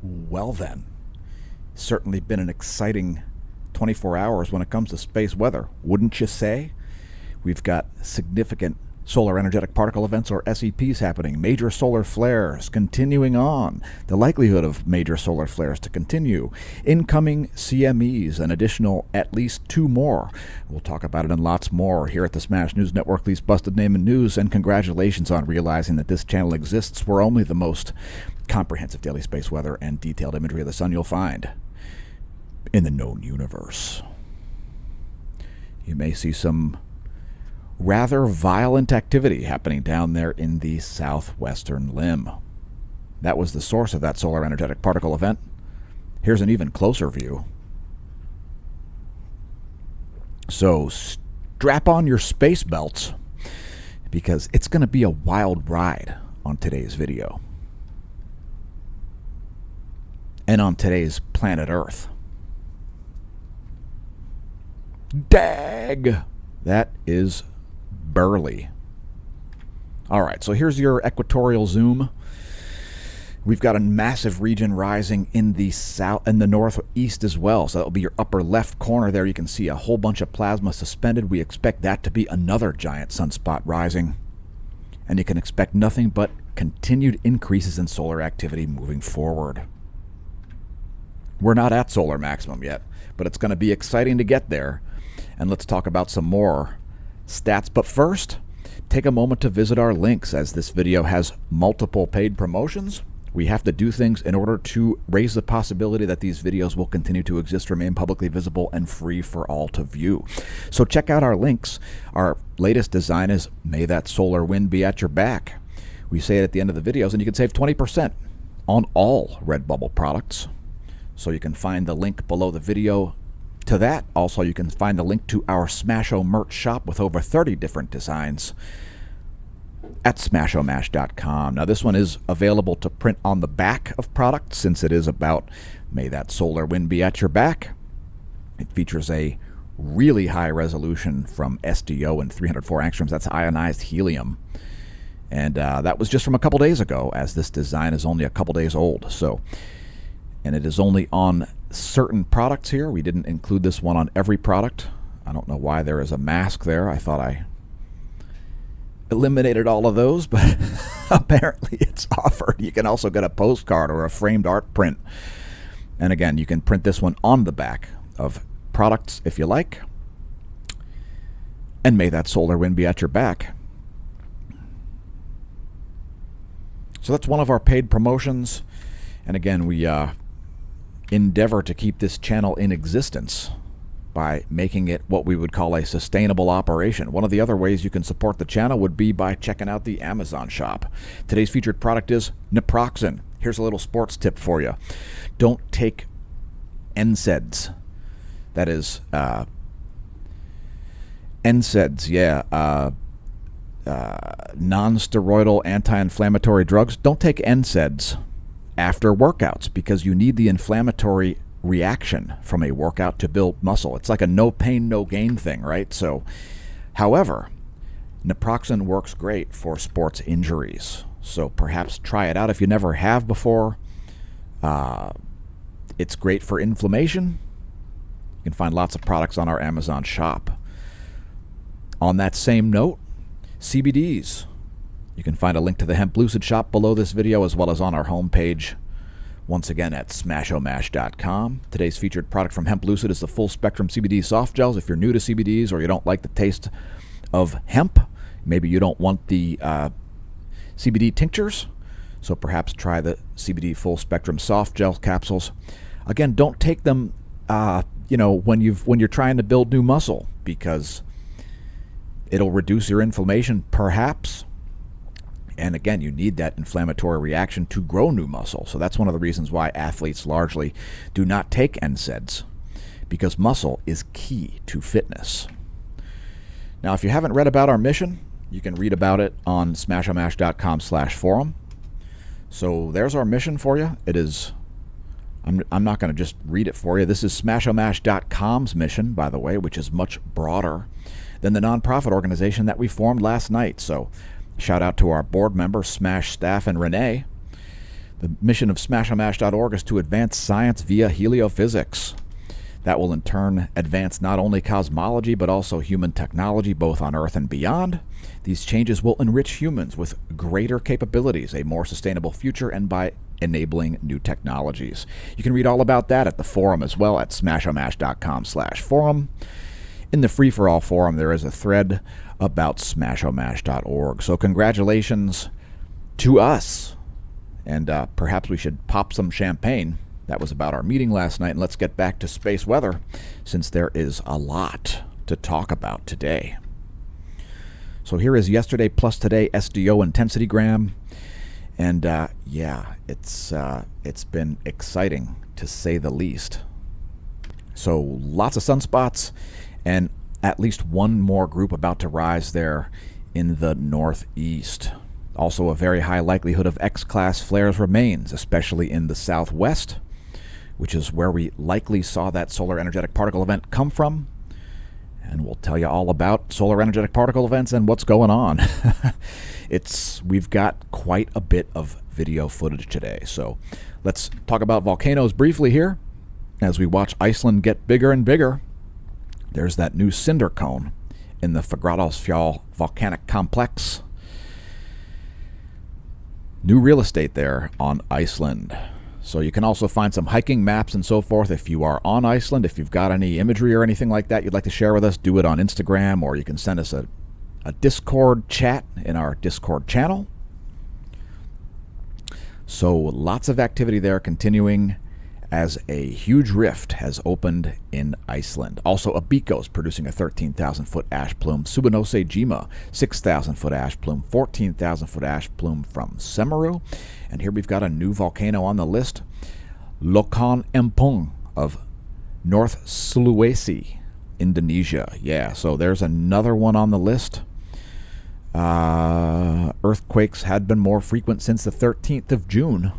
Well then, certainly been an exciting 24 hours when it comes to space weather, wouldn't you say? We've got significant solar energetic particle events, or SEPs, happening, major solar flares continuing on, the likelihood of major solar flares to continue, incoming CMEs, an additional at least 2 more. We'll talk about it and lots more here at the Smash News Network, Least Busted Name in News, and congratulations on realizing that this channel exists. We're only the most comprehensive daily space weather and detailed imagery of the sun you'll find in the known universe. You may see some rather violent activity happening down there in the southwestern limb. That was the source of that solar energetic particle event. Here's an even closer view. So strap on your space belts, because it's going to be a wild ride on today's video. And on today's planet Earth. Dag! That is burly. All right, so here's your equatorial zoom. We've got a massive region rising in the south and the northeast as well. So that'll be your upper left corner there. You can see a whole bunch of plasma suspended. We expect that to be another giant sunspot rising. And you can expect nothing but continued increases in solar activity moving forward. We're not at solar maximum yet, but it's going to be exciting to get there. And let's talk about some more stats. But first, take a moment to visit our links, as this video has multiple paid promotions. We have to do things in order to raise the possibility that these videos will continue to exist, remain publicly visible, and free for all to view. So check out our links. Our latest design is May That Solar Wind Be At Your Back. We say it at the end of the videos, and you can save 20% on all Redbubble products. So you can find the link below the video to that. Also, you can find the link to our Smash-O merch shop with over 30 different designs at smashomash.com. Now, this one is available to print on the back of products, since it is about May That Solar Wind Be At Your Back. It features a really high resolution from SDO and 304 angstroms. That's ionized helium. And that was just from a couple days ago, as this design is only a couple days old. And it is only on certain products here. We didn't include this one on every product. I don't know why there is a mask there. I thought I eliminated all of those, but apparently it's offered. You can also get a postcard or a framed art print. And again, you can print this one on the back of products if you like. And may that solar wind be at your back. So that's one of our paid promotions. And again, we endeavor to keep this channel in existence by making it what we would call a sustainable operation. One of the other ways you can support the channel would be by checking out the Amazon shop. Today's featured product is naproxen. Here's a little sports tip for you. Don't take NSAIDs. That is NSAIDs, yeah. Non-steroidal anti-inflammatory drugs. Don't take NSAIDs after workouts, because you need the inflammatory reaction from a workout to build muscle. It's like a no pain, no gain thing, right? So, however, naproxen works great for sports injuries. So perhaps try it out if you never have before. It's great for inflammation. You can find lots of products on our Amazon shop. On that same note, CBDs. You can find a link to the Hemp Lucid shop below this video, as well as on our homepage, once again at smashomash.com. Today's featured product from Hemp Lucid is the full spectrum CBD soft gels. If you're new to CBDs, or you don't like the taste of hemp, maybe you don't want the CBD tinctures, so perhaps try the CBD full spectrum soft gel capsules. Again, don't take them when you're trying to build new muscle, because it'll reduce your inflammation perhaps. And again, you need that inflammatory reaction to grow new muscle. So that's one of the reasons why athletes largely do not take NSAIDs, because muscle is key to fitness. Now, if you haven't read about our mission, you can read about it on smashomash.com/forum. So there's our mission for you. It is, I'm not going to just read it for you. This is smashomash.com's mission, by the way, which is much broader than the nonprofit organization that we formed last night. So shout out to our board members, Smash staff, and Renee. The mission of smashomash.org is to advance science via heliophysics. That will in turn advance not only cosmology but also human technology, both on Earth and beyond. These changes will enrich humans with greater capabilities, a more sustainable future, and by enabling new technologies. You can read all about that at the forum as well at smashomash.com/forum. In the free-for-all forum, there is a thread about smashomash.org. So congratulations to us. And perhaps we should pop some champagne. That was about our meeting last night. And let's get back to space weather, since there is a lot to talk about today. So here is yesterday plus today SDO intensity gram. And it's been exciting to say the least. So lots of sunspots and at least one more group about to rise there in the northeast. Also, a very high likelihood of X-class flares remains, especially in the southwest, which is where we likely saw that solar energetic particle event come from. And we'll tell you all about solar energetic particle events and what's going on. We've got quite a bit of video footage today. So let's talk about volcanoes briefly here. As we watch Iceland get bigger and bigger, there's that new cinder cone in the Fagradalsfjall volcanic complex. New real estate there on Iceland. So you can also find some hiking maps and so forth if you are on Iceland. If you've got any imagery or anything like that you'd like to share with us, do it on Instagram, or you can send us a Discord chat in our Discord channel. So lots of activity there continuing as a huge rift has opened in Iceland. Also, Abikos producing a 13,000-foot ash plume. Subanose Jima, 6,000-foot ash plume. 14,000-foot ash plume from Semeru. And here we've got a new volcano on the list, Lokan Empung of North Sulawesi, Indonesia. Yeah, so there's another one on the list. Earthquakes had been more frequent since the 13th of June.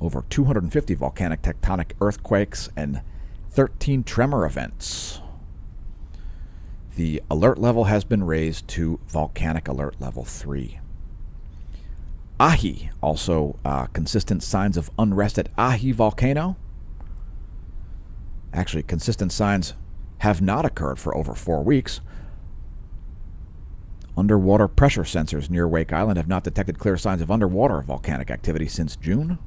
Over 250 volcanic tectonic earthquakes and 13 tremor events. The alert level has been raised to volcanic alert level 3. Ahi, also consistent signs of unrest at Ahi volcano. Actually, consistent signs have not occurred for over 4 weeks. Underwater pressure sensors near Wake Island have not detected clear signs of underwater volcanic activity since June.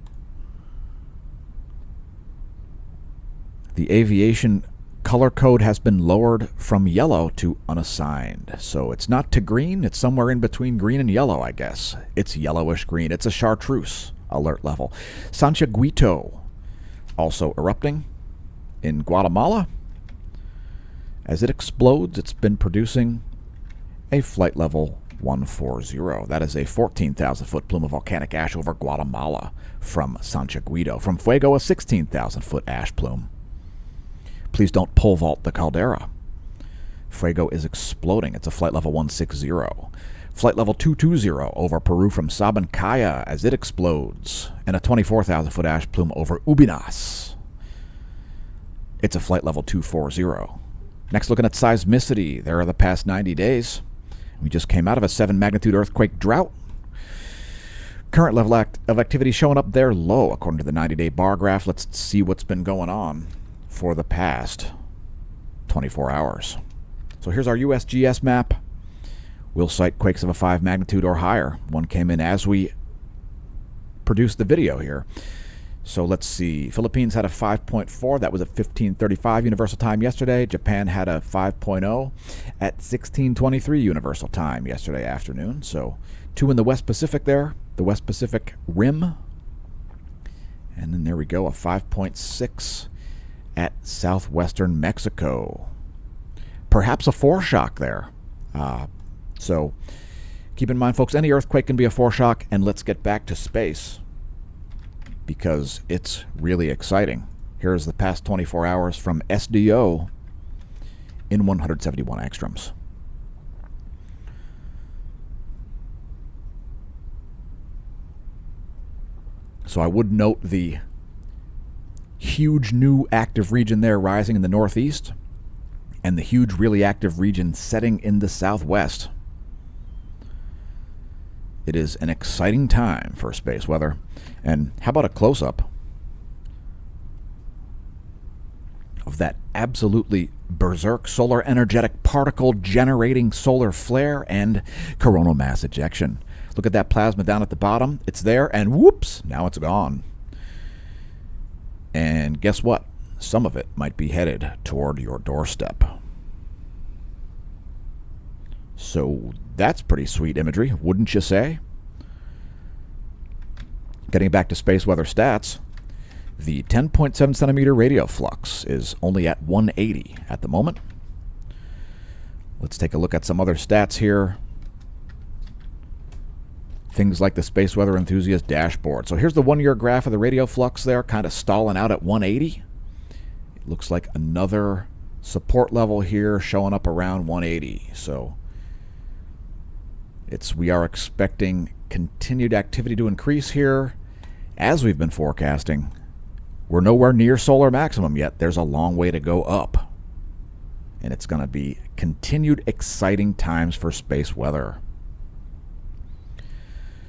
The aviation color code has been lowered from yellow to unassigned. So it's not to green, it's somewhere in between green and yellow, I guess. It's yellowish green. It's a chartreuse alert level. Santiaguito also erupting in Guatemala. As it explodes, it's been producing a flight level 140. That is a 14,000-foot plume of volcanic ash over Guatemala from Santiaguito. From Fuego, a 16,000-foot ash plume. Please don't pole vault the caldera. Fuego is exploding. It's a flight level 160. Flight level 220 over Peru from Sabancaya as it explodes. And a 24,000-foot ash plume over Ubinas. It's a flight level 240. Next, looking at seismicity. There are the past 90 days. We just came out of a 7-magnitude earthquake drought. Current level of activity showing up there low, according to the 90-day bar graph. Let's see what's been going on for the past 24 hours. So here's our USGS map. We'll cite quakes of a 5 magnitude or higher. One came in as we produced the video here. So let's see. Philippines had a 5.4. That was at 15:35 Universal Time yesterday. Japan had a 5.0 at 16:23 Universal Time yesterday afternoon. So 2 in the West Pacific there, the West Pacific Rim. And then there we go, a 5.6 at southwestern Mexico. Perhaps a foreshock there. So keep in mind, folks, any earthquake can be a foreshock, and let's get back to space because it's really exciting. Here's the past 24 hours from SDO in 171 angstroms. So I would note the huge new active region there rising in the northeast and the huge really active region setting in the southwest. It is an exciting time for space weather. And how about a close-up of that absolutely berserk solar energetic particle generating solar flare and coronal mass ejection. Look at that plasma down at the bottom. It's there, and whoops, now it's gone. And guess what? Some of it might be headed toward your doorstep. So that's pretty sweet imagery, wouldn't you say? Getting back to space weather stats, the 10.7 centimeter radio flux is only at 180 at the moment. Let's take a look at some other stats here. Things like the Space Weather Enthusiast dashboard. So here's the 1 year graph of the radio flux there, kind of stalling out at 180. It looks like another support level here showing up around 180. So we are expecting continued activity to increase here as we've been forecasting. We're nowhere near solar maximum yet. There's a long way to go up. And it's going to be continued exciting times for space weather.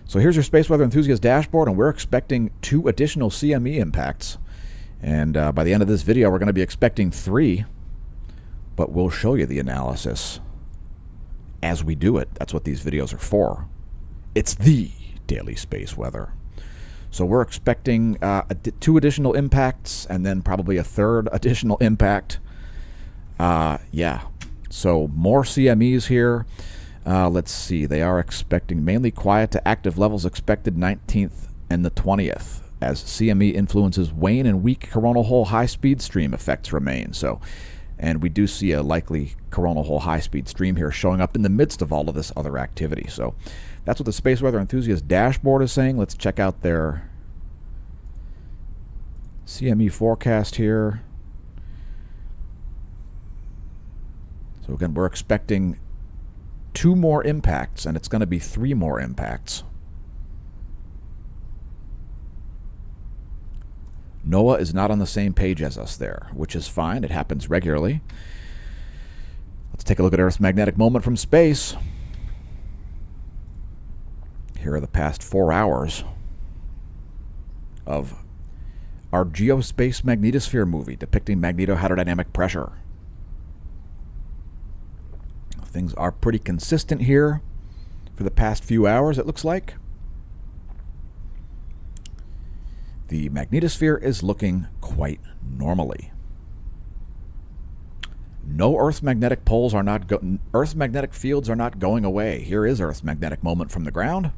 So here's your Space Weather Enthusiast dashboard, and we're expecting 2 additional CME impacts. And by the end of this video, we're going to be expecting 3. But we'll show you the analysis as we do it. That's what these videos are for. It's the daily space weather. So we're expecting 2 additional impacts and then probably a 3rd additional impact. Yeah, so more CMEs here. Let's see. They are expecting mainly quiet to active levels expected 19th and the 20th as CME influences wane and weak coronal hole high-speed stream effects remain. And we do see a likely coronal hole high-speed stream here showing up in the midst of all of this other activity. So that's what the Space Weather Enthusiast dashboard is saying. Let's check out their CME forecast here. So again, we're expecting 2 more impacts, and it's going to be 3 more impacts. NOAA is not on the same page as us there, which is fine. It happens regularly. Let's take a look at Earth's magnetic moment from space. Here are the past 4 hours of our Geospace Magnetosphere movie depicting magnetohydrodynamic pressure. Things are pretty consistent here for the past few hours, it looks like. The magnetosphere is looking quite normally. No Earth's magnetic poles are not Earth's magnetic fields are not going away. Here is Earth's magnetic moment from the ground.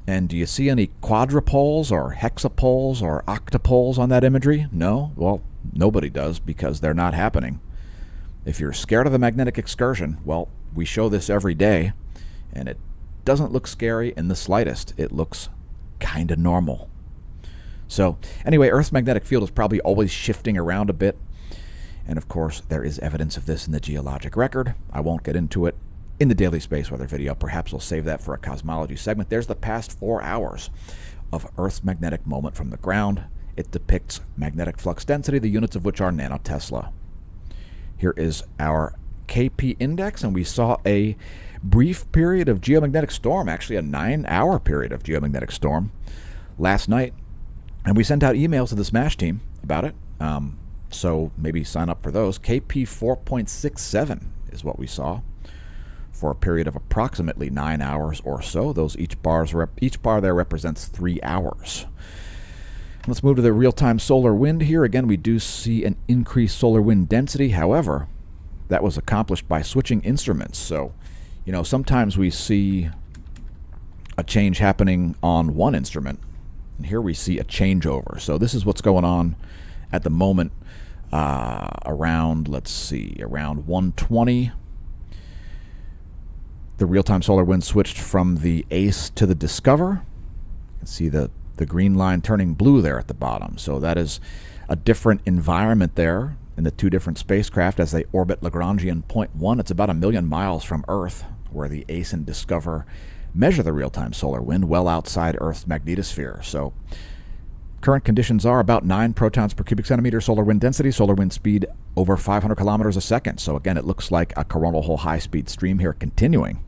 And do you see any quadrupoles or hexapoles or octopoles on that imagery? No? Well, nobody does because they're not happening. If you're scared of the magnetic excursion, well, we show this every day, and it doesn't look scary in the slightest. It looks kind of normal. So anyway, Earth's magnetic field is probably always shifting around a bit. And of course, there is evidence of this in the geologic record. I won't get into it in the daily space weather video. Perhaps we'll save that for a cosmology segment. There's the past 4 hours of Earth's magnetic moment from the ground. It depicts magnetic flux density, the units of which are nanotesla. Here is our KP index, and we saw a brief period of geomagnetic storm, actually a 9-hour period of geomagnetic storm last night. And we sent out emails to the Smash team about it, so maybe sign up for those. KP 4.67 is what we saw for a period of approximately 9 hours or so. Those each bar there represents 3 hours. Let's move to the real-time solar wind here. Again, we do see an increased solar wind density. However, that was accomplished by switching instruments. So, sometimes we see a change happening on one instrument, and here we see a changeover. So this is what's going on at the moment around 120. The real-time solar wind switched from the ACE to the Discover. You can see the green line turning blue there at the bottom. So that is a different environment there in the 2 different spacecraft as they orbit Lagrangian point 1. It's about 1 million miles from Earth, where the ACE and Discover measure the real-time solar wind well outside Earth's magnetosphere. So current conditions are about 9 protons per cubic centimeter solar wind density, solar wind speed over 500 kilometers a second. So again, it looks like a coronal hole high-speed stream here continuing.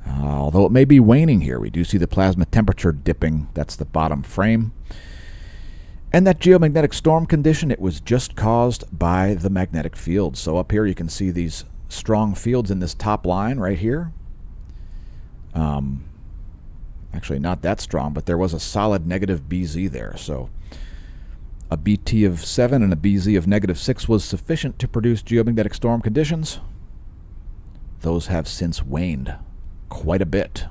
Although it may be waning here, we do see the plasma temperature dipping. That's the bottom frame. And that geomagnetic storm condition, it was just caused by the magnetic field. So up here you can see these strong fields in this top line right here. Actually not that strong, but there was a solid negative BZ there. So a BT of 7 and a BZ of -6 was sufficient to produce geomagnetic storm conditions. Those have since waned quite a bit.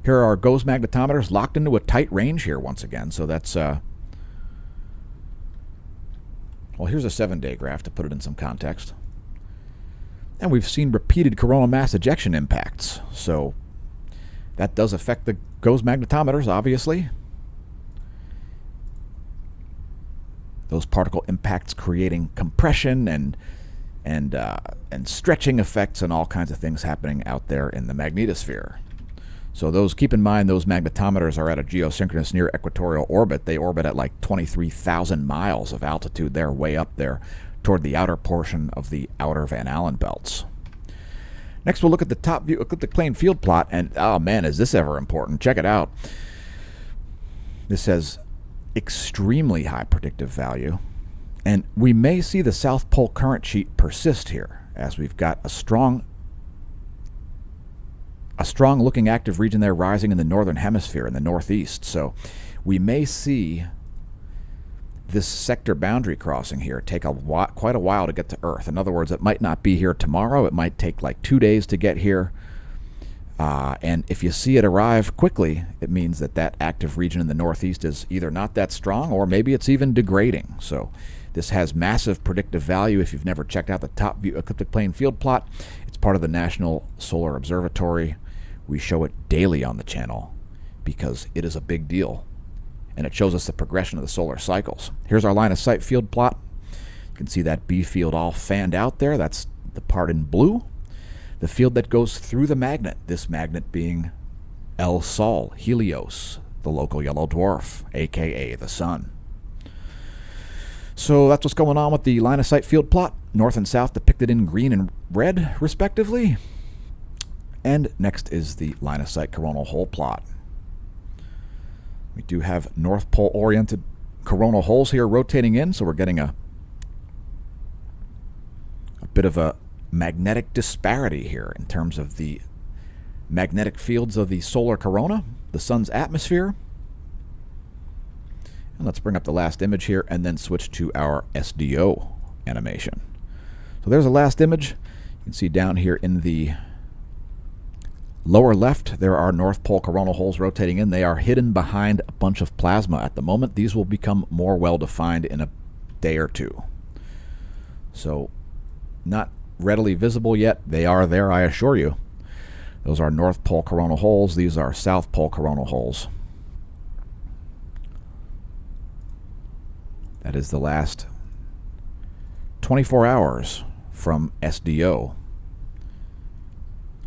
Here are our GOES magnetometers locked into a tight range here once again. So that's, well, here's a 7-day graph to put it in some context. And we've seen repeated coronal mass ejection impacts. So that does affect the GOES magnetometers, obviously. Those particle impacts creating compression and stretching effects and all kinds of things happening out there in the magnetosphere. So those, keep in mind, those magnetometers are at a geosynchronous near equatorial orbit. They orbit at like 23,000 miles of altitude. They're way up there toward the outer portion of the outer Van Allen belts. Next, we'll look at the top view, ecliptic plane field plot, and oh man, is this ever important. Check it out. This has extremely high predictive value, and we may see the South Pole current sheet persist here, as we've got a strong looking active region there rising in the northern hemisphere in the northeast. So we may see this sector boundary crossing here take quite a while to get to Earth. In other words, it might not be here tomorrow. It might take like 2 days to get here. And if you see it arrive quickly, it means that that active region in the northeast is either not that strong or maybe it's even degrading. So this has massive predictive value. If you've never checked out the top view ecliptic plane field plot, it's part of the National Solar Observatory. We show it daily on the channel because it is a big deal, and it shows us the progression of the solar cycles. Here's our line of sight field plot. You can see that B field all fanned out there. That's the part in blue. The field that goes through the magnet, this magnet being El Sol, Helios, the local yellow dwarf, aka the sun. So that's what's going on with the line of sight field plot, north and south depicted in green and red, respectively. And next is the line of sight coronal hole plot. We do have North Pole oriented coronal holes here rotating in, so we're getting a bit of a magnetic disparity here in terms of the magnetic fields of the solar corona, the sun's atmosphere. And let's bring up the last image here and then switch to our SDO animation. So there's the last image. You can see down here in the lower left, there are North Pole coronal holes rotating in. They are hidden behind a bunch of plasma at the moment. These will become more well-defined in a day or two. So not readily visible yet. They are there, I assure you. Those are North Pole coronal holes. These are South Pole coronal holes. That is the last 24 hours from SDO.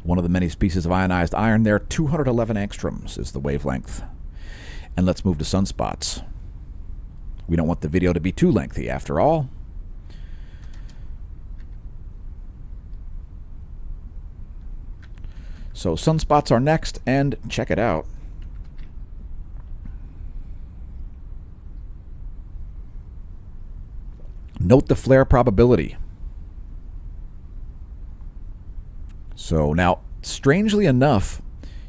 One of the many species of ionized iron there, 211 angstroms is the wavelength. And let's move to sunspots. We don't want the video to be too lengthy after all. So sunspots are next, and check it out. Note the flare probability. So now, strangely enough,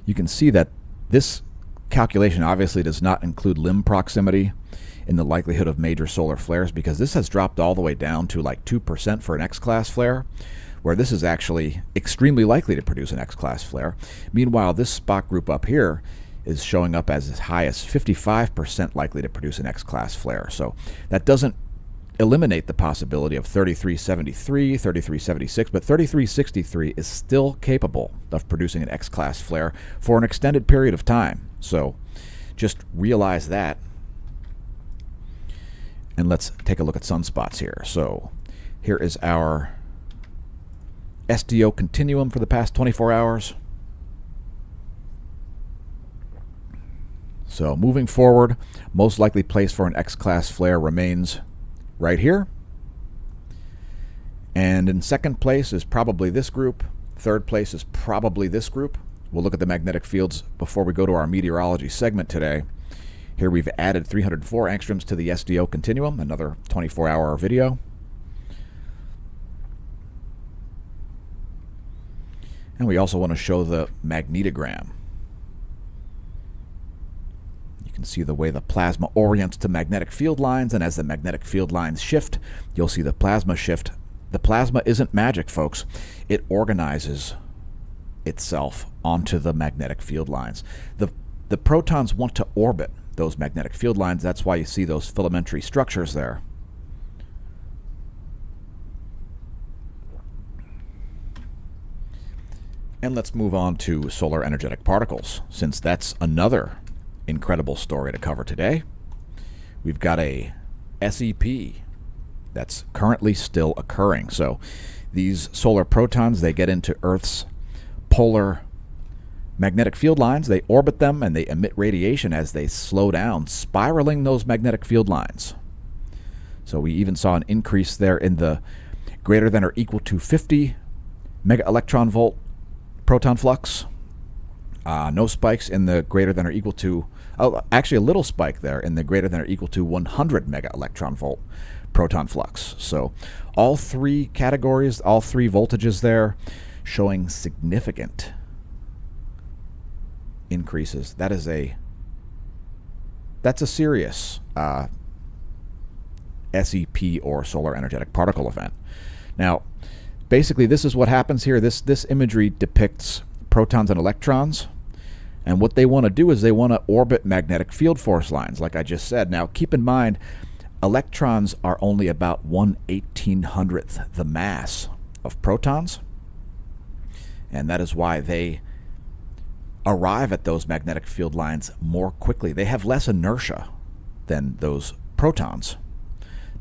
you can see that this calculation obviously does not include limb proximity in the likelihood of major solar flares, because this has dropped all the way down to like 2% for an X-class flare, where this is actually extremely likely to produce an X-class flare. Meanwhile, this spot group up here is showing up as high as 55% likely to produce an X-class flare. So that doesn't eliminate the possibility of 3373, 3376, but 3363 is still capable of producing an X-class flare for an extended period of time. So just realize that. And let's take a look at sunspots here. So here is our SDO continuum for the past 24 hours. So moving forward, most likely place for an X-class flare remains right here. And in second place is probably this group. Third place is probably this group. We'll look at the magnetic fields before we go to our meteorology segment today. Here we've added 304 angstroms to the SDO continuum, another 24-hour video. And we also want to show the magnetogram. You can see the way the plasma orients to magnetic field lines, and as the magnetic field lines shift, you'll see the plasma shift. The plasma isn't magic, folks. It organizes itself onto the magnetic field lines. The protons want to orbit those magnetic field lines. That's why you see those filamentary structures there. And let's move on to solar energetic particles, since that's another incredible story to cover today. We've got a SEP that's currently still occurring. So these solar protons, they get into Earth's polar magnetic field lines, they orbit them, and they emit radiation as they slow down, spiraling those magnetic field lines. So we even saw an increase there in the greater than or equal to 50 mega electron volt proton flux. No spikes in the greater than or equal to, actually a little spike there in the greater than or equal to 100 mega electron volt proton flux. So all three categories, all three voltages there showing significant increases. That's a serious SEP or solar energetic particle event. Now, basically, this is what happens here. This imagery depicts protons and electrons, and what they want to do is they want to orbit magnetic field force lines, like I just said. Now, keep in mind, electrons are only about 1/1800th the mass of protons, and that is why they arrive at those magnetic field lines more quickly. They have less inertia than those protons,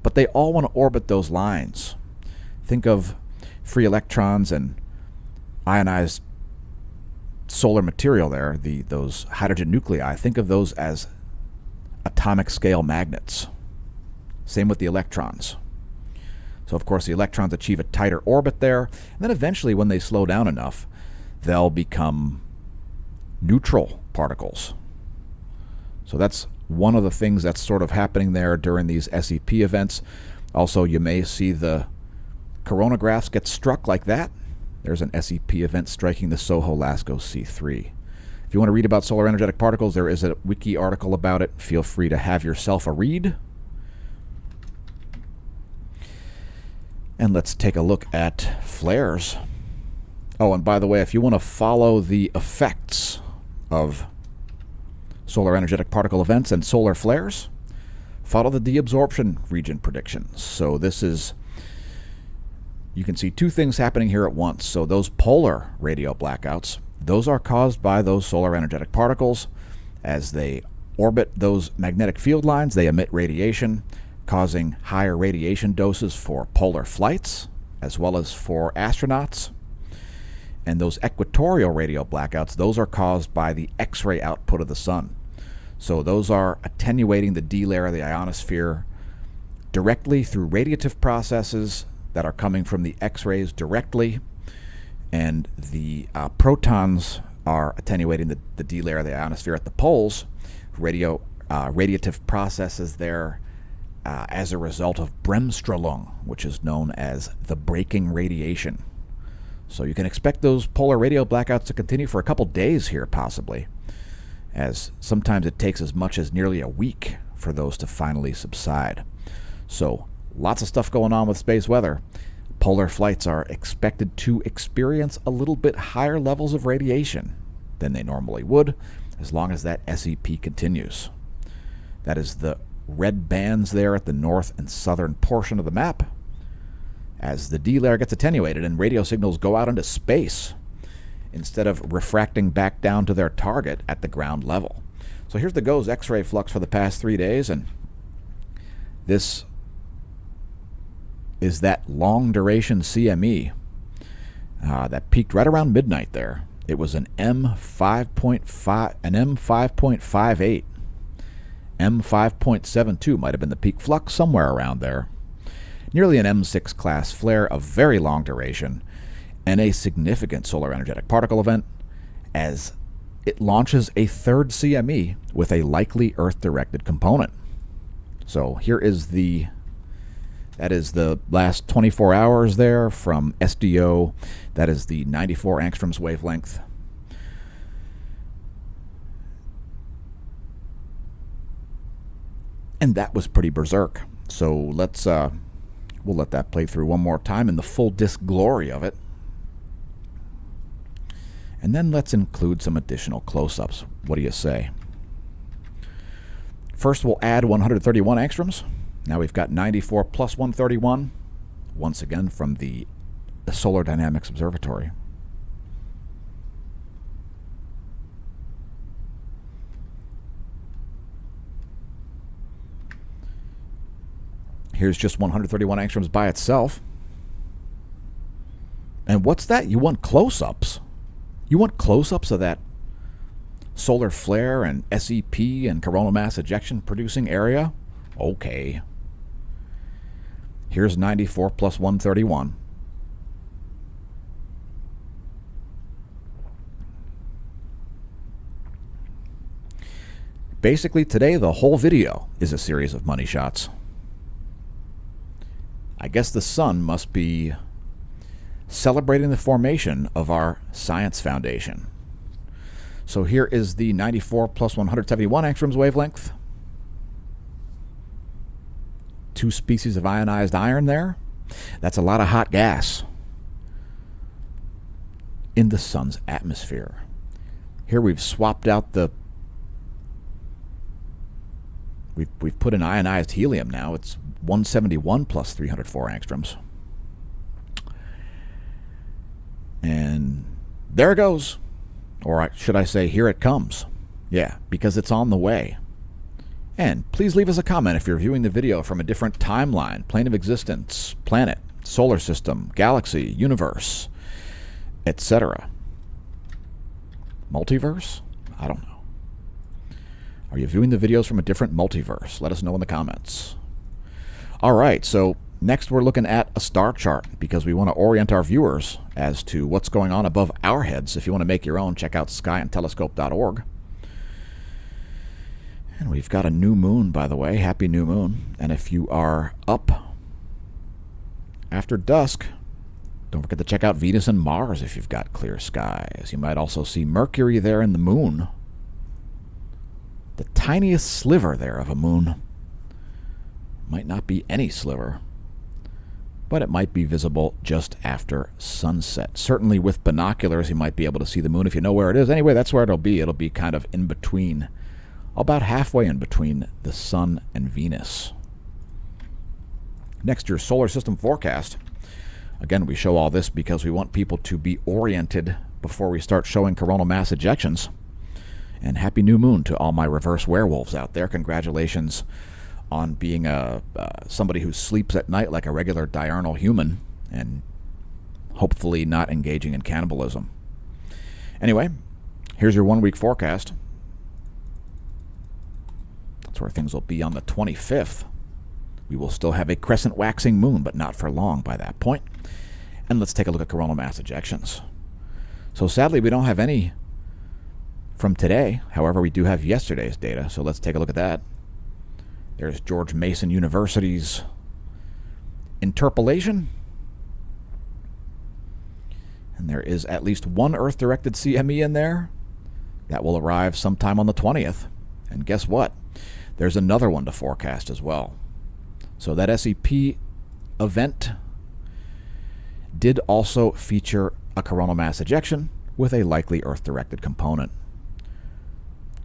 but they all want to orbit those lines. Think of free electrons and ionized solar material there, those hydrogen nuclei. Think of those as atomic scale magnets. Same with the electrons. So of course the electrons achieve a tighter orbit there, and then eventually when they slow down enough, they'll become neutral particles. So that's one of the things that's sort of happening there during these SEP events. Also, you may see the coronagraphs get struck like that. There's an SEP event striking the Soho-Lascaux C3. If you want to read about solar energetic particles, there is a wiki article about it. Feel free to have yourself a read. And let's take a look at flares. Oh, and by the way, if you want to follow the effects of solar energetic particle events and solar flares, follow the deabsorption region predictions. So this is, you can see two things happening here at once. So those polar radio blackouts, those are caused by those solar energetic particles. As they orbit those magnetic field lines, they emit radiation, causing higher radiation doses for polar flights, as well as for astronauts. And those equatorial radio blackouts, those are caused by the X-ray output of the sun. So those are attenuating the D layer of the ionosphere directly through radiative processes that are coming from the X-rays directly, and the protons are attenuating the D layer of the ionosphere at the poles, radiative processes there as a result of Bremsstrahlung, which is known as the breaking radiation. So you can expect those polar radio blackouts to continue for a couple days here, possibly, as sometimes it takes as much as nearly a week for those to finally subside. So lots of stuff going on with space weather. Polar flights are expected to experience a little bit higher levels of radiation than they normally would, as long as that SEP continues. That is the red bands there at the north and southern portion of the map. As the D layer gets attenuated and radio signals go out into space instead of refracting back down to their target at the ground level. So here's the GOES X-ray flux for the past 3 days, and this is that long duration CME that peaked right around midnight there. It was an M5.5, an M5.58. M5.72 might have been the peak flux, somewhere around there. Nearly an M6 class flare of very long duration, and a significant solar energetic particle event as it launches a third CME with a likely Earth-directed component. So here is that is the last 24 hours there from SDO. That is the 94 angstroms wavelength. And that was pretty berserk. So we'll let that play through one more time in the full disk glory of it. And then let's include some additional close-ups. What do you say? First, we'll add 131 angstroms. Now we've got 94 plus 131, once again from the Solar Dynamics Observatory. Here's just 131 angstroms by itself. And what's that? You want close-ups? You want close-ups of that solar flare and SEP and coronal mass ejection producing area? Okay. Here's 94 plus 131. Basically, today the whole video is a series of money shots. I guess the sun must be celebrating the formation of our science foundation. So here is the 94 plus 171 angstroms wavelength. 2 species of ionized iron there. That's a lot of hot gas in the sun's atmosphere. Here we've swapped out the... We've put in ionized helium now. It's 171 plus 304 angstroms. And there it goes. Or should I say, here it comes. Yeah, because it's on the way. And please leave us a comment if you're viewing the video from a different timeline, plane of existence, planet, solar system, galaxy, universe, etc. Multiverse? I don't know. Are you viewing the videos from a different multiverse? Let us know in the comments. All right, so next we're looking at a star chart because we want to orient our viewers as to what's going on above our heads. If you want to make your own, check out skyandtelescope.org. And we've got a new moon, by the way. Happy new moon. And if you are up after dusk, don't forget to check out Venus and Mars if you've got clear skies. You might also see Mercury there in the moon. The tiniest sliver there of a moon. Might not be any sliver, but it might be visible just after sunset. Certainly with binoculars, you might be able to see the moon if you know where it is. Anyway, that's where it'll be. It'll be kind of in between, about halfway in between the sun and Venus. Next, your solar system forecast. Again, we show all this because we want people to be oriented before we start showing coronal mass ejections. And happy new moon to all my reverse werewolves out there. Congratulations on being somebody who sleeps at night like a regular diurnal human and hopefully not engaging in cannibalism. Anyway, here's your 1 week forecast. That's where things will be on the 25th. We will still have a crescent waxing moon, but not for long by that point. And let's take a look at coronal mass ejections. So sadly, we don't have any from today. However, we do have yesterday's data, so let's take a look at that. There's George Mason University's interpolation. And there is at least one Earth-directed CME in there. That will arrive sometime on the 20th. And guess what? There's another one to forecast as well. So that SEP event did also feature a coronal mass ejection with a likely Earth-directed component.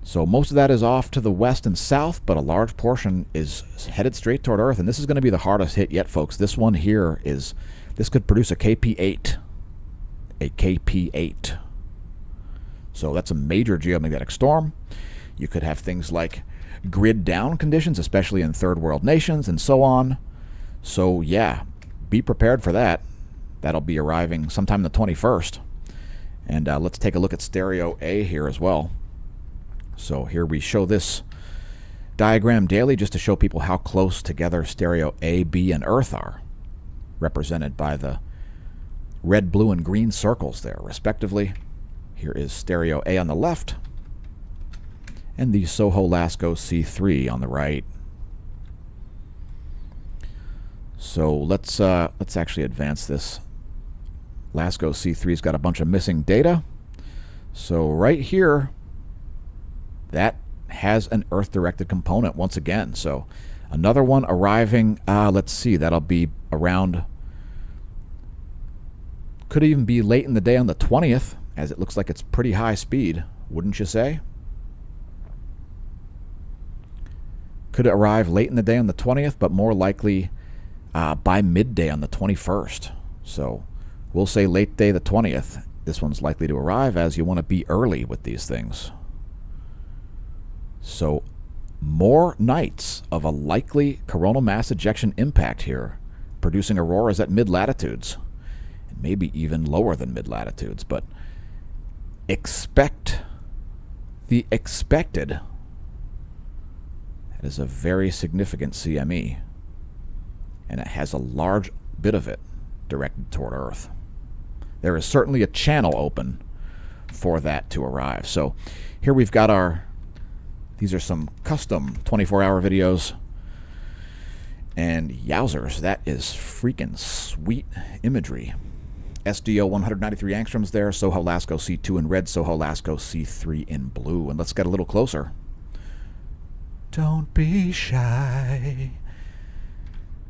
So most of that is off to the west and south, but a large portion is headed straight toward Earth, and this is going to be the hardest hit yet, folks. This one here this could produce a KP8. A KP8. So that's a major geomagnetic storm. You could have things like grid down conditions, especially in third world nations and so on. So yeah, be prepared for that. That'll be arriving sometime the 21st. And let's take a look at stereo A here as well. So here we show this diagram daily just to show people how close together stereo A, B, and Earth are, represented by the red, blue, and green circles there, respectively. Here is stereo A on the left, and the Soho Lasco C3 on the right. So let's actually advance this. Lasco C3's got a bunch of missing data. So right here, that has an Earth-directed component once again. So another one arriving, let's see, that'll be around, could even be late in the day on the 20th, as it looks like it's pretty high speed, wouldn't you say? Could arrive late in the day on the 20th, but more likely by midday on the 21st. So we'll say late day the 20th. This one's likely to arrive, as you want to be early with these things. So more nights of a likely coronal mass ejection impact here, producing auroras at mid-latitudes, and maybe even lower than mid-latitudes. But expect the expected. That is a very significant CME, and it has a large bit of it directed toward Earth. There is certainly a channel open for that to arrive. So here we've got these are some custom 24-hour videos. And yowzers, that is freaking sweet imagery. SDO 193 angstroms there, Soho Lasco C2 in red, Soho Lasco C3 in blue. And let's get a little closer. Don't be shy.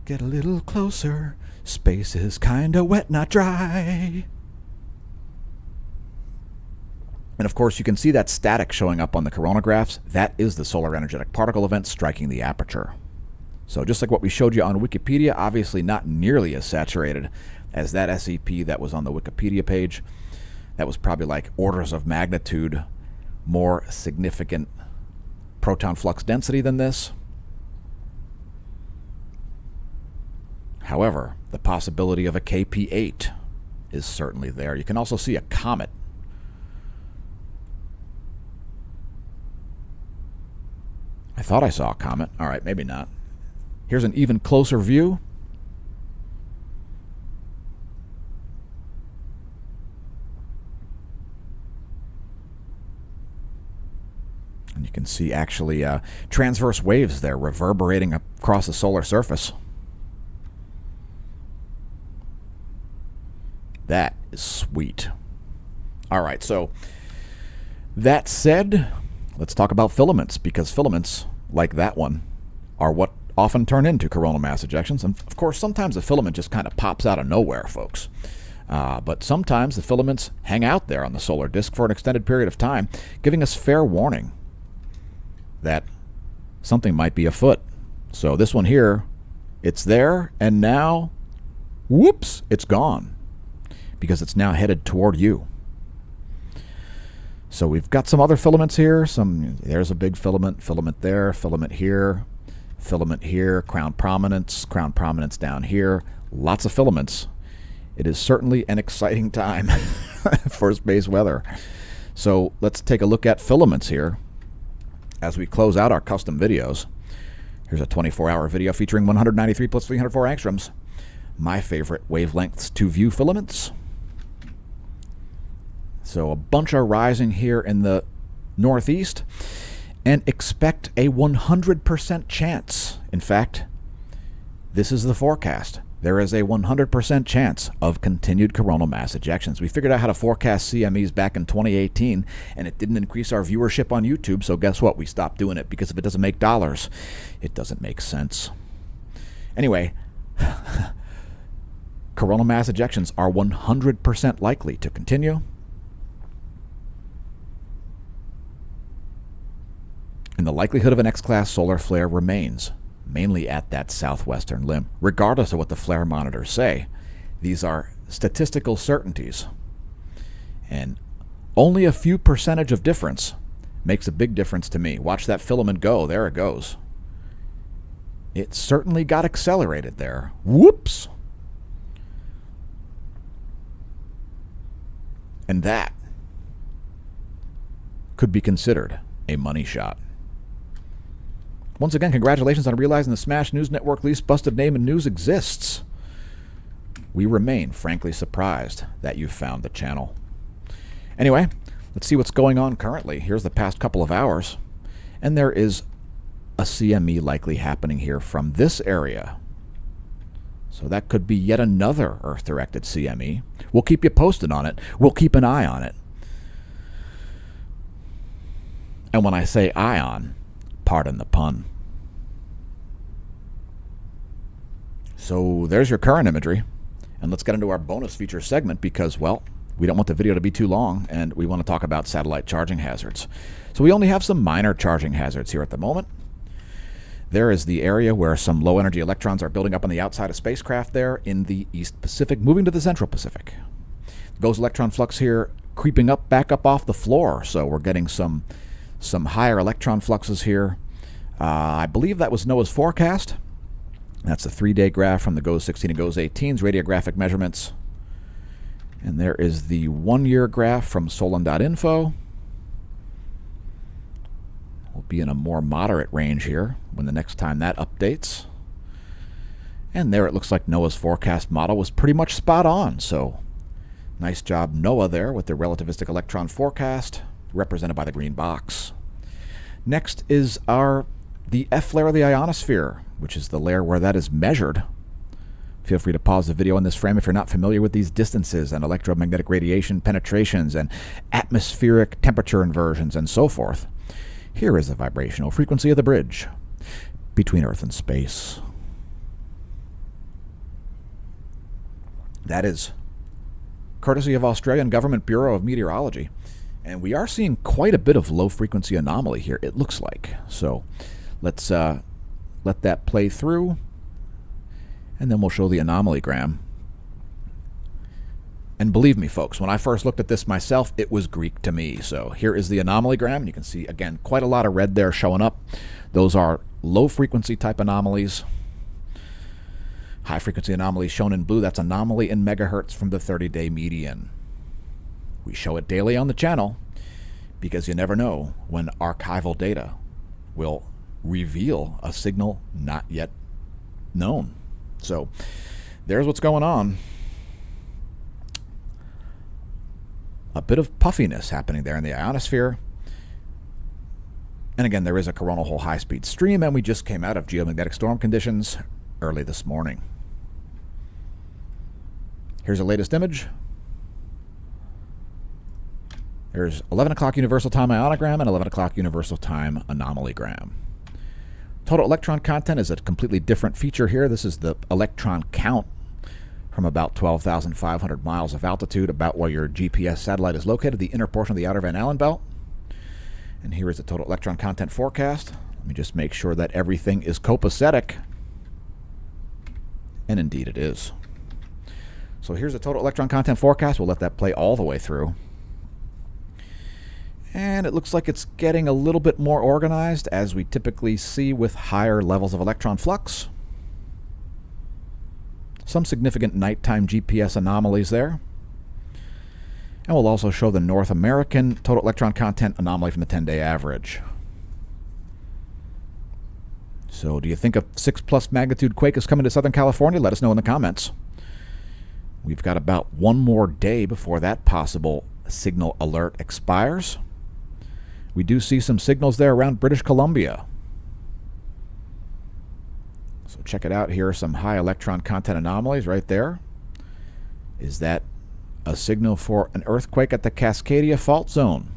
Get a little closer. Space is kinda wet, not dry. And of course, you can see that static showing up on the coronagraphs. That is the solar energetic particle event striking the aperture. So just like what we showed you on Wikipedia, obviously not nearly as saturated as that SEP that was on the Wikipedia page. That was probably like orders of magnitude more significant proton flux density than this. However, the possibility of a KP8 is certainly there. You can also see a comet. I thought I saw a comet. All right, maybe not. Here's an even closer view. And you can see actually transverse waves there reverberating across the solar surface. That is sweet. All right, so that said, let's talk about filaments, because filaments, like that one, are what often turn into coronal mass ejections. And of course, sometimes the filament just kind of pops out of nowhere, folks. But sometimes the filaments hang out there on the solar disk for an extended period of time, giving us fair warning that something might be afoot. So this one here, it's there, and now, whoops, it's gone, because it's now headed toward you. So we've got some other filaments here. There's a big filament there, filament here, crown prominence down here. Lots of filaments. It is certainly an exciting time for space weather. So let's take a look at filaments here as we close out our custom videos. Here's a 24-hour video featuring 193 plus 304 angstroms. My favorite wavelengths to view filaments. So a bunch are rising here in the northeast, and expect a 100% chance. In fact, this is the forecast. There is a 100% chance of continued coronal mass ejections. We figured out how to forecast CMEs back in 2018, and it didn't increase our viewership on YouTube, so guess what? We stopped doing it, because if it doesn't make dollars, it doesn't make sense. Anyway, coronal mass ejections are 100% likely to continue. And the likelihood of an X-class solar flare remains, mainly at that southwestern limb, regardless of what the flare monitors say. These are statistical certainties. And only a few percentage of difference makes a big difference to me. Watch that filament go. There it goes. It certainly got accelerated there. Whoops! And that could be considered a money shot. Once again, congratulations on realizing the Smash News Network least busted name in news exists. we remain frankly surprised that you found the channel. Anyway, let's see what's going on currently. Here's the past couple of hours, and there is a CME likely happening here from this area. So that could be yet another Earth-directed CME. We'll keep you posted on it. We'll keep an eye on it. And when I say eye on, pardon the pun. So there's your current imagery. And let's get into our bonus feature segment because, well, we don't want the video to be too long, and we want to talk about satellite charging hazards. So we only have some minor charging hazards here at the moment. There is the area where some low-energy electrons are building up on the outside of spacecraft there in the East Pacific, moving to the Central Pacific. Goes electron flux here creeping up, back up off the floor, so we're getting some higher electron fluxes here. I believe that was NOAA's forecast. That's a 3-day graph from the GOES 16 and GOES 18's radiographic measurements. And there is the 1-year graph from Solon.info. We'll be in a more moderate range here when the next time that updates. And there it looks like NOAA's forecast model was pretty much spot on. So nice job, NOAA, there with their relativistic electron forecast, represented by the green box. Next is the F layer of the ionosphere, which is the layer where that is measured. Feel free to pause the video in this frame if you're not familiar with these distances and electromagnetic radiation penetrations and atmospheric temperature inversions and so forth. Here is the vibrational frequency of the bridge between Earth and space. That is courtesy of Australian Government Bureau of Meteorology. And we are seeing quite a bit of low-frequency anomaly here, it looks like. So let's let that play through, and then we'll show the anomalygram. And believe me, folks, when I first looked at this myself, it was Greek to me. So here is the anomalygram. You can see, again, quite a lot of red there showing up. Those are low-frequency type anomalies. High-frequency anomalies shown in blue, that's anomaly in megahertz from the 30-day median. We show it daily on the channel because you never know when archival data will reveal a signal not yet known. So there's what's going on. A bit of puffiness happening there in the ionosphere. And again, there is a coronal hole high-speed stream, and we just came out of geomagnetic storm conditions early this morning. Here's the latest image. There's 11 o'clock universal time ionogram and 11 o'clock universal time anomalygram. Total electron content is a completely different feature here. This is the electron count from about 12,500 miles of altitude, about where your GPS satellite is located, the inner portion of the outer Van Allen belt. And here is the total electron content forecast. Let me just make sure that everything is copacetic. And indeed it is. So here's the total electron content forecast. We'll let that play all the way through. And it looks like it's getting a little bit more organized, as we typically see with higher levels of electron flux. Some significant nighttime GPS anomalies there. And we'll also show the North American total electron content anomaly from the 10-day average. So do you think a 6+ magnitude quake is coming to Southern California? Let us know in the comments. We've got about one more day before that possible signal alert expires. We do see some signals there around British Columbia. So check it out. Here are some high electron content anomalies right there. Is that a signal for an earthquake at the Cascadia fault zone?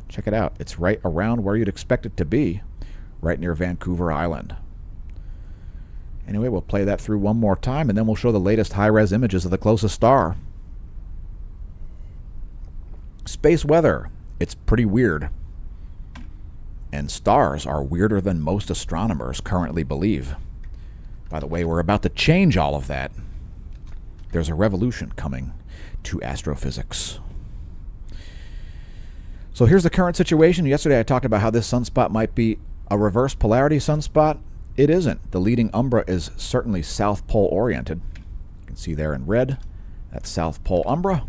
Check it out. It's right around where you'd expect it to be, right near Vancouver Island. Anyway, we'll play that through one more time, and then we'll show the latest high-res images of the closest star. Space weather. It's pretty weird. And stars are weirder than most astronomers currently believe. By the way, we're about to change all of that. There's a revolution coming to astrophysics. So here's the current situation. Yesterday I talked about how this sunspot might be a reverse polarity sunspot. It isn't. The leading umbra is certainly South Pole oriented. You can see there in red, that's South Pole umbra.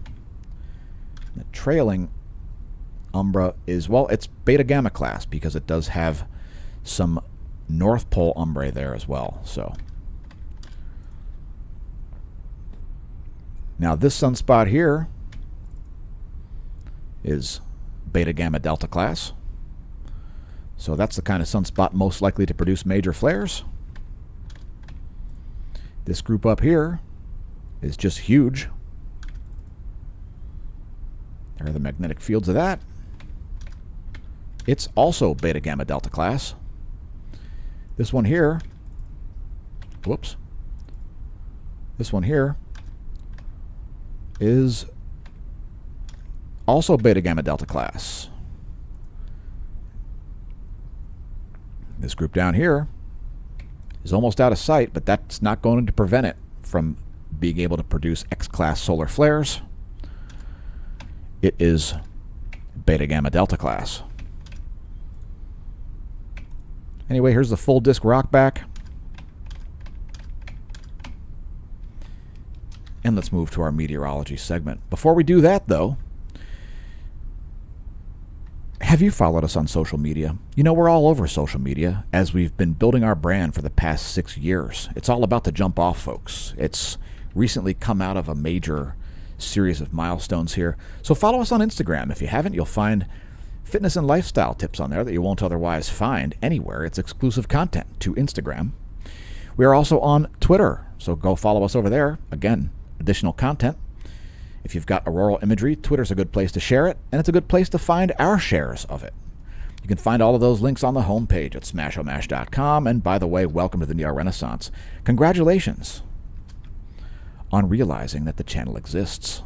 The trailing umbra is, well, it's beta gamma class because it does have some North Pole umbrae there as well. So Now this sunspot here is beta gamma delta class. So that's the kind of sunspot most likely to produce major flares. This group up here is just huge. There are the magnetic fields of that. It's also beta gamma delta class. This one here, whoops. This one here is also beta gamma delta class. This group down here is almost out of sight, but that's not going to prevent it from being able to produce X-class solar flares. It is beta gamma delta class. Anyway, here's the full disk rock back. And let's move to our meteorology segment. Before we do that, though, have you followed us on social media? You know, we're all over social media as we've been building our brand for the past 6 years. It's all about the jump off, folks. It's recently come out of a major series of milestones here. So follow us on Instagram. If you haven't, you'll find fitness and lifestyle tips on there that you won't otherwise find anywhere. It's exclusive content to Instagram. We are also on Twitter, so go follow us over there. Again, additional content. If you've got auroral imagery, Twitter's a good place to share it, and it's a good place to find our shares of it. You can find all of those links on the homepage at smashomash.com. And by the way, welcome to the Neo Renaissance. Congratulations on realizing that the channel exists.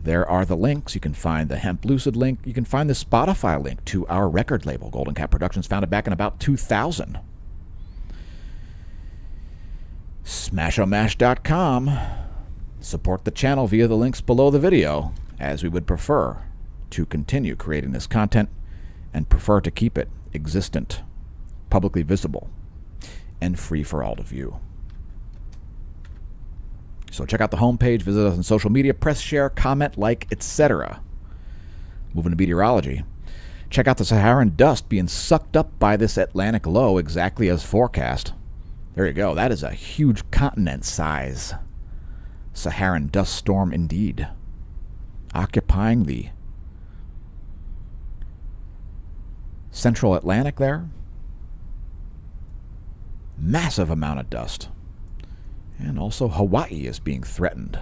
There are the links. You can find the Hemp Lucid link. You can find the Spotify link to our record label, Golden Cat Productions, founded back in about 2000. Smashomash.com. Support the channel via the links below the video, as we would prefer to continue creating this content and prefer to keep it existent, publicly visible, and free for all to view. So check out the homepage, visit us on social media, press share, comment, like, etc. Moving to meteorology. Check out the Saharan dust being sucked up by this Atlantic low exactly as forecast. There you go. That is a huge continent size Saharan dust storm indeed, occupying the central Atlantic there. Massive amount of dust. And also Hawaii is being threatened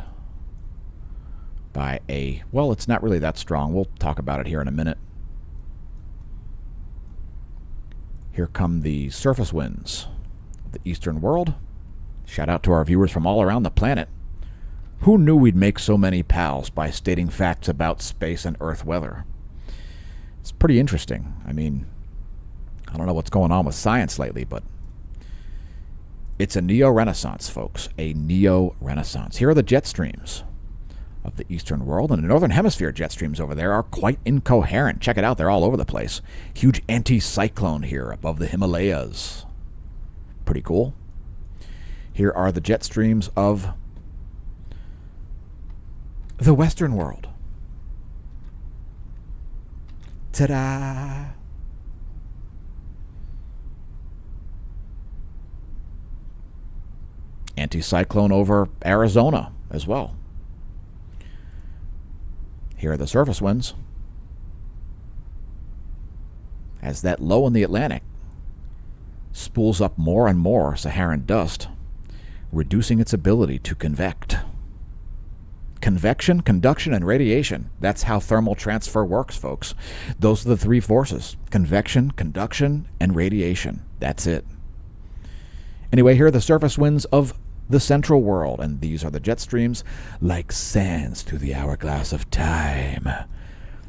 by a, well, it's not really that strong. We'll talk about it here in a minute. Here come the surface winds of the eastern world. Shout out to our viewers from all around the planet. Who knew we'd make so many pals by stating facts about space and Earth weather? It's pretty interesting. I mean, I don't know what's going on with science lately, but it's a neo-renaissance, folks. A neo-renaissance. Here are the jet streams of the eastern world, and the northern hemisphere jet streams over there are quite incoherent. Check it out. They're all over the place. Huge anticyclone here above the Himalayas. Pretty cool. Here are the jet streams of the Western world. Ta-da! Anticyclone over Arizona as well. Here are the surface winds. As that low in the Atlantic spools up more and more Saharan dust, reducing its ability to convect. Convection, conduction, and radiation. That's how thermal transfer works, folks. Those are the three forces. Convection, conduction, and radiation. That's it. Anyway, here are the surface winds of the central world, and these are the jet streams like sands through the hourglass of time.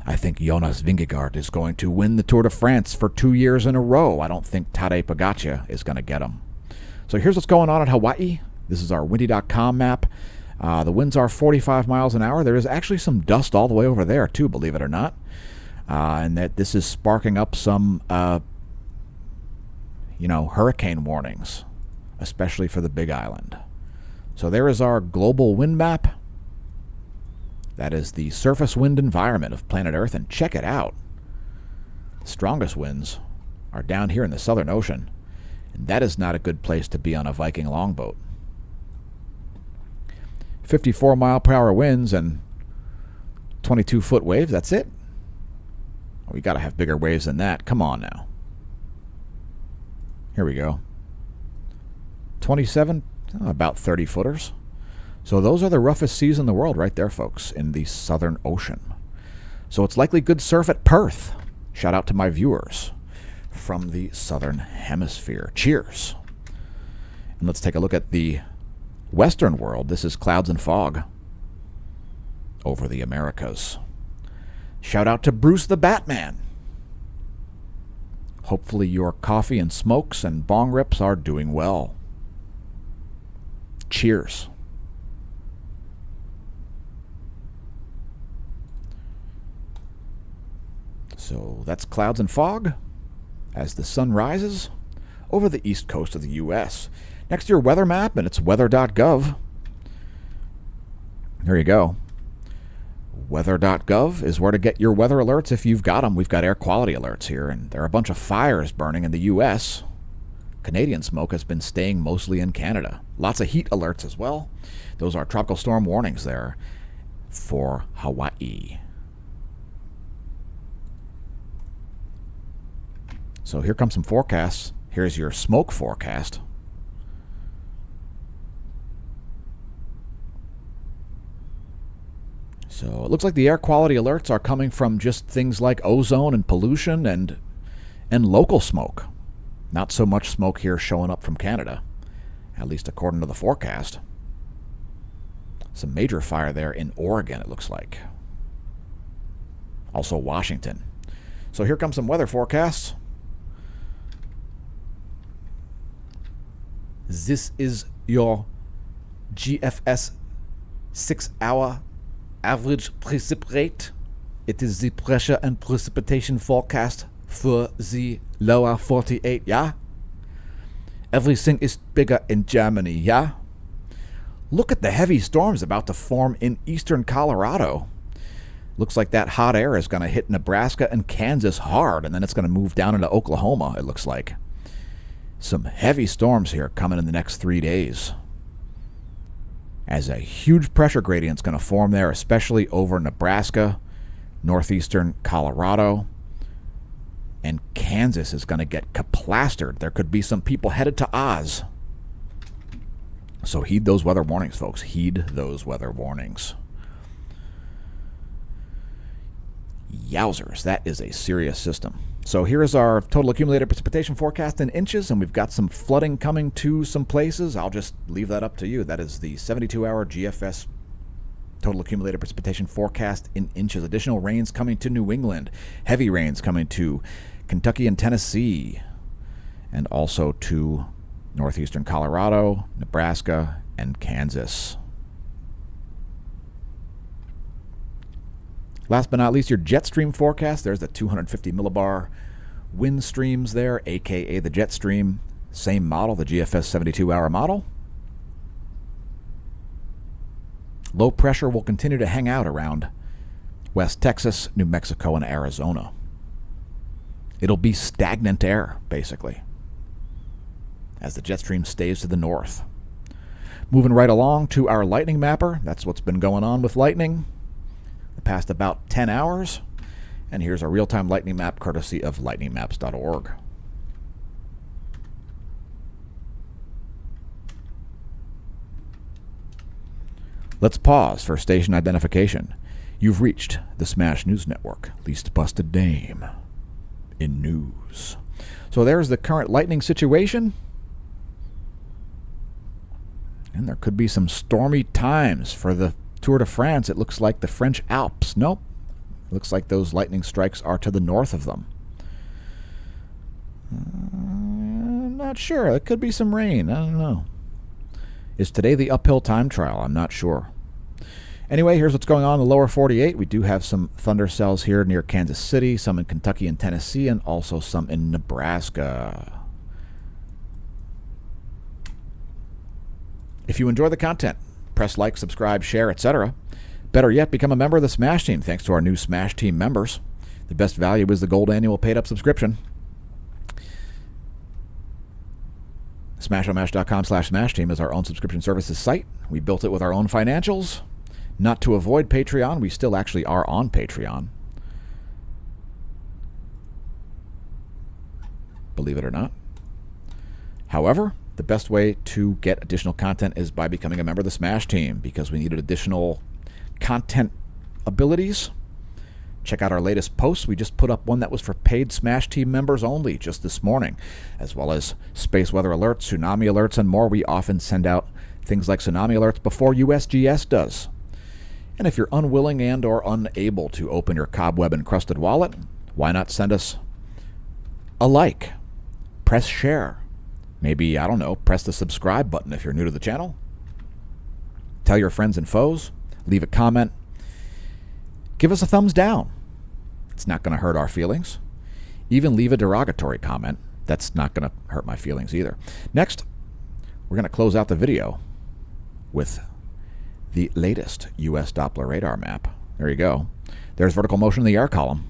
I think Jonas Vingegaard is going to win the Tour de France for 2 years in a row. I don't think Tadej Pogacar is going to get him. So here's what's going on in Hawaii. This is our windy.com map. The winds are 45 miles an hour. There is actually some dust all the way over there, too, believe it or not. And that this is sparking up some, hurricane warnings, especially for the Big Island. So there is our global wind map. That is the surface wind environment of planet Earth, and check it out. The strongest winds are down here in the Southern Ocean, and that is not a good place to be on a Viking longboat. 54 mile per hour winds and 22-foot waves. That's it. We got to have bigger waves than that. Come on now. Here we go. 27, about 30 footers. So those are the roughest seas in the world right there, folks, in the Southern Ocean. So it's likely good surf at Perth. Shout out to my viewers from the Southern Hemisphere. Cheers. And let's take a look at the Western world. This is clouds and fog over the Americas. Shout out to Bruce the Batman. Hopefully your coffee and smokes and bong rips are doing well. Cheers. So that's clouds and fog as the sun rises over the east coast of the U.S. Next to your weather map, and it's weather.gov. There you go. Weather.gov is where to get your weather alerts if you've got them. We've got air quality alerts here, and there are a bunch of fires burning in the U.S. Canadian smoke has been staying mostly in Canada. Lots of heat alerts as well. Those are tropical storm warnings there for Hawaii. So here comes some forecasts. Here's your smoke forecast. So it looks like the air quality alerts are coming from just things like ozone and pollution and local smoke. Not so much smoke here showing up from Canada, at least according to the forecast. Some major fire there in Oregon, it looks like. Also Washington. So here comes some weather forecasts. This is your GFS 6-hour average precip rate. It is the pressure and precipitation forecast for the lower 48, yeah? Everything is bigger in Germany, yeah? Look at the heavy storms about to form in eastern Colorado. Looks like that hot air is going to hit Nebraska and Kansas hard, and then it's going to move down into Oklahoma, it looks like. Some heavy storms here coming in the next 3 days, as a huge pressure gradient is going to form there, especially over Nebraska, northeastern Colorado, and Kansas is going to get kaplastered. There could be some people headed to Oz. So heed those weather warnings, folks. Heed those weather warnings. Yowzers, that is a serious system. So here is our total accumulated precipitation forecast in inches, and we've got some flooding coming to some places. I'll just leave that up to you. That is the 72-hour GFS total accumulated precipitation forecast in inches. Additional rains coming to New England. Heavy rains coming to Kentucky and Tennessee, and also to northeastern Colorado, Nebraska, and Kansas. Last but not least, your jet stream forecast. There's the 250 millibar wind streams there, aka the jet stream. Same model, the GFS 72-hour model. Low pressure will continue to hang out around West Texas, New Mexico, and Arizona. It'll be stagnant air, basically, as the jet stream stays to the north. Moving right along to our lightning mapper. That's what's been going on with lightning the past about 10 hours. And here's our real-time lightning map courtesy of lightningmaps.org. Let's pause for station identification. You've reached the Smash News Network, least busted name in news. So there's the current lightning situation. And there could be some stormy times for the Tour de France. It looks like the French Alps. Nope. Looks like those lightning strikes are to the north of them. I'm not sure. It could be some rain. I don't know. Is today the uphill time trial? I'm not sure. Anyway, here's what's going on in the lower 48. We do have some thunder cells here near Kansas City, some in Kentucky and Tennessee, and also some in Nebraska. If you enjoy the content, press like, subscribe, share, etc. Better yet, become a member of the Smash Team thanks to our new Smash Team members. The best value is the gold annual paid-up subscription. Smashomash.com/Smash Team is our own subscription services site. We built it with our own financials. Not to avoid Patreon, we still actually are on Patreon. Believe it or not. However, the best way to get additional content is by becoming a member of the Smash Team, because we needed additional content abilities. Check out our latest posts. We just put up one that was for paid Smash Team members only just this morning, as well as space weather alerts, tsunami alerts, and more. We often send out things like tsunami alerts before USGS does. And if you're unwilling and or unable to open your cobweb-encrusted wallet, why not send us a like? Press share. Maybe, I don't know, press the subscribe button if you're new to the channel. Tell your friends and foes. Leave a comment. Give us a thumbs down. It's not going to hurt our feelings. Even leave a derogatory comment. That's not going to hurt my feelings either. Next, we're going to close out the video with the latest U.S. Doppler radar map. There you go. There's vertical motion in the air column.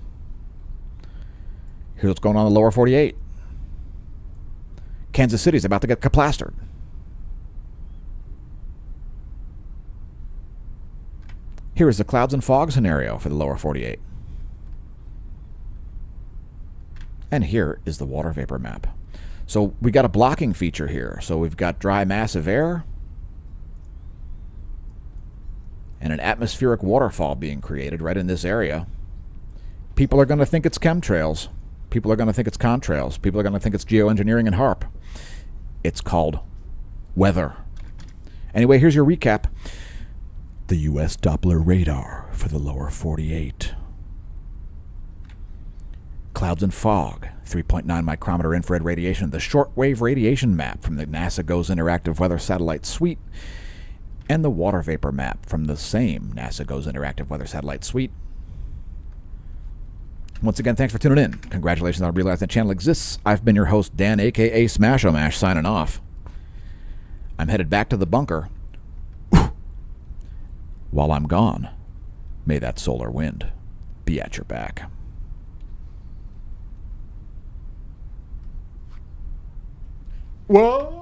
Here's what's going on in the lower 48. Kansas City's about to get kaplastered. Here is the clouds and fog scenario for the lower 48. And here is the water vapor map. So we got a blocking feature here. So we've got dry massive air and an atmospheric waterfall being created right in this area. People are going to think it's chemtrails. People are going to think it's contrails. People are going to think it's geoengineering and HARP. It's called weather. Anyway, here's your recap. The U.S. Doppler radar for the lower 48. Clouds and fog, 3.9 micrometer infrared radiation, the shortwave radiation map from the NASA GOES Interactive Weather Satellite Suite, and the water vapor map from the same NASA GOES Interactive Weather Satellite Suite. Once again, thanks for tuning in. Congratulations on realizing that channel exists. I've been your host, Dan, a.k.a. Smash-O-Mash, signing off. I'm headed back to the bunker. While I'm gone, may that solar wind be at your back. Whoa!